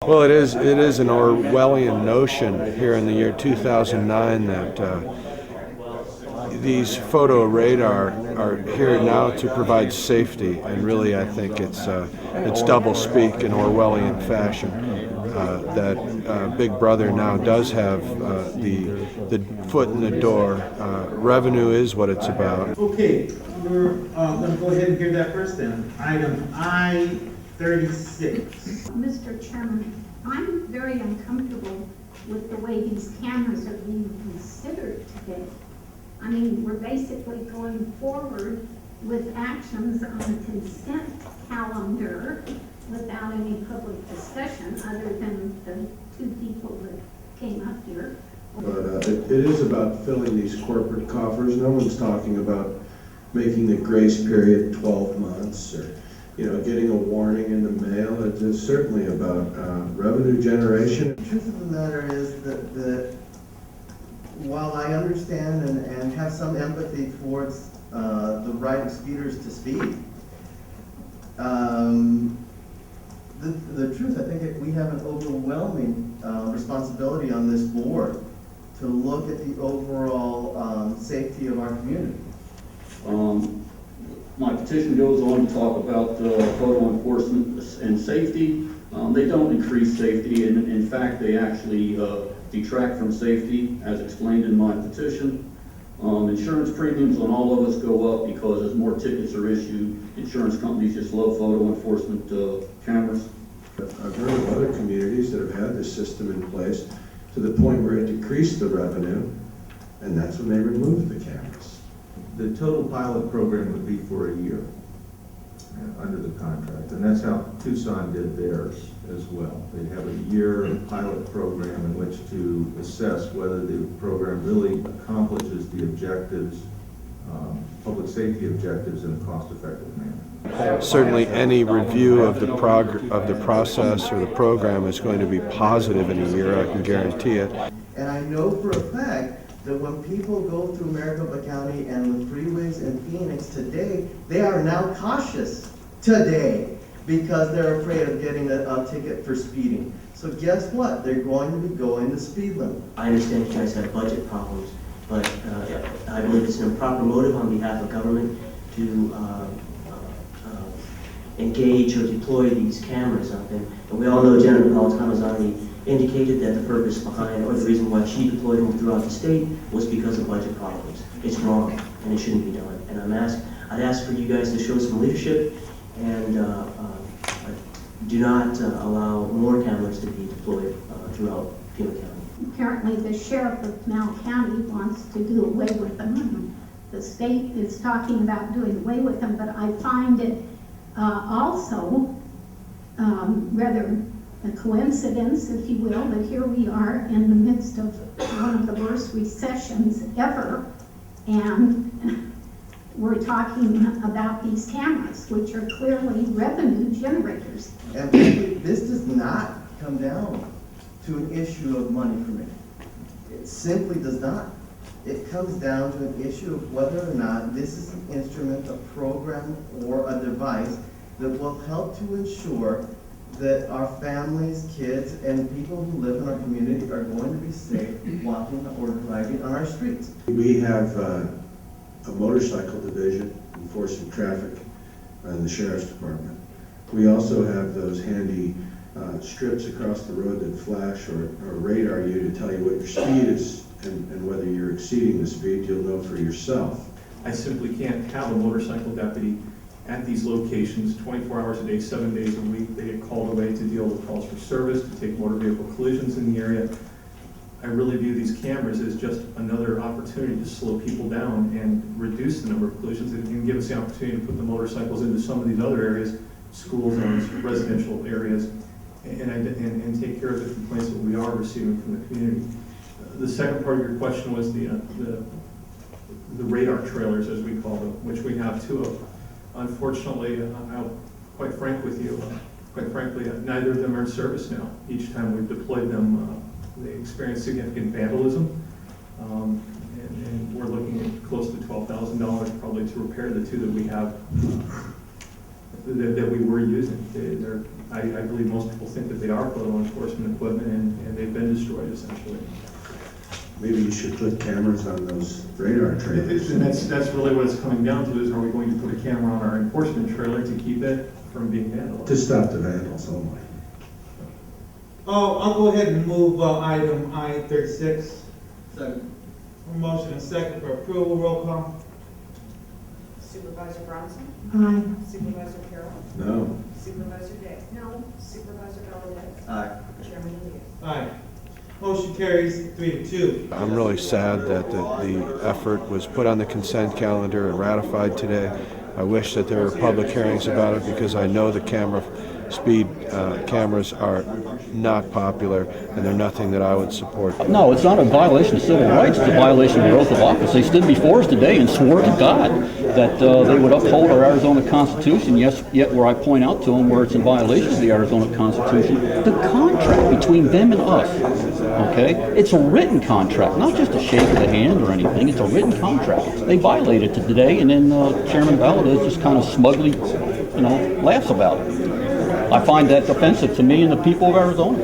Well, it is an Orwellian notion here in the year 2009 that these photo radar are here now to provide safety, and really I think it's double speak in Orwellian fashion. That Big Brother now does have the foot in the door. Revenue is what it's about. Okay, we're going to go ahead and hear that first then. Item I-36. Mr. Chairman, I'm very uncomfortable with the way these cameras are being considered today. I mean, we're basically going forward with actions on a consent calendar without any public discussion other than the two people that came up here. But it is about filling these corporate coffers. No one's talking about making the grace period 12 months or, getting a warning in the mail. It is certainly about revenue generation. The truth of the matter is that while I understand and have some empathy towards the right of speeders to speed, the truth, I think we have an overwhelming responsibility on this board to look at the overall safety of our community. My petition goes on to talk about photo enforcement and safety. They don't increase safety, and in fact, they actually detract from safety, as explained in my petition. Insurance premiums on all of us go up because as more tickets are issued, insurance companies just love photo enforcement cameras. I've heard of other communities that have had this system in place to the point where it decreased the revenue, and that's when they removed the cameras. The total pilot program would be for a year under the contract, and that's how Tucson did theirs as well. They have a year pilot program in which to assess whether the program really accomplishes the objectives, public safety objectives, in a cost-effective manner. Certainly any review of the process or the program is going to be positive in a year, I can guarantee it. And I know for a fact that when people go through Maricopa County and the freeways in Phoenix today, they are now cautious today because they're afraid of getting a ticket for speeding. So guess what? They're going to be going the speed limit. I understand you guys have budget problems, but I believe it's an improper motive on behalf of government to engage or deploy these cameras out there. And we all know Janet Napolitano has already indicated that the purpose behind, or the reason why she deployed them throughout the state, was because of budget problems. It's wrong, and it shouldn't be done. And I'd ask for you guys to show some leadership and do not allow more cameras to be deployed throughout Pima County. Apparently the sheriff of Pinal County wants to do away with them. The state is talking about doing away with them, but I find it also rather a coincidence, if you will, that here we are in the midst of one of the worst recessions ever, and we're talking about these cameras, which are clearly revenue generators. And this does not come down to an issue of money for me. It simply does not. It comes down to an issue of whether or not this is an instrument, a program, or a device that will help to ensure that our families, kids, and people who live in our community are going to be safe walking or driving on our streets. We have a motorcycle division enforcing traffic in the Sheriff's Department. We also have those handy strips across the road that flash or radar you to tell you what your speed is and whether you're exceeding the speed. You'll know for yourself. I simply can't have a motorcycle deputy at these locations 24 hours a day, 7 days a week. They get called away to deal with calls for service, to take motor vehicle collisions in the area. I really view these cameras as just another opportunity to slow people down and reduce the number of collisions, and give us the opportunity to put the motorcycles into some of these other areas, school zones, residential areas, and take care of the complaints that we are receiving from the community. The second part of your question was the radar trailers, as we call them, which we have two of. Unfortunately, I'll quite frank with you, quite frankly, neither of them are in service now. Each time we've deployed them, they experience significant vandalism, and we're looking at close to $12,000 probably to repair the two that we have that we were using. I believe most people think that they are photo enforcement equipment, and they've been destroyed essentially. Maybe you should put cameras on those radar trailers. And that's really what it's coming down to, is are we going to put a camera on our enforcement trailer to keep it from being vandalized? To stop the vandals only. Oh, I'll go ahead and move item I-36. Second. Motion and second for approval, roll call. Supervisor Bronson? Aye. Supervisor Carroll? No. Supervisor Day? No. Supervisor Valdez? Aye. Chairman Elias? Aye. Motion carries 3-2. I'm really sad that the effort was put on the consent calendar and ratified today. I wish that there were public hearings about it, because I know the speed cameras are not popular, and they're nothing that I would support. No, it's not a violation of civil rights, it's a violation of their oath of office. They stood before us today and swore to God that they would uphold our Arizona Constitution, yet where I point out to them where it's in violation of the Arizona Constitution, the contract between them and us, okay? It's a written contract, not just a shake of the hand or anything, it's a written contract. They violated it today, and then Chairman Valdez just kind of smugly, laughs about it. I find that offensive to me and the people of Arizona.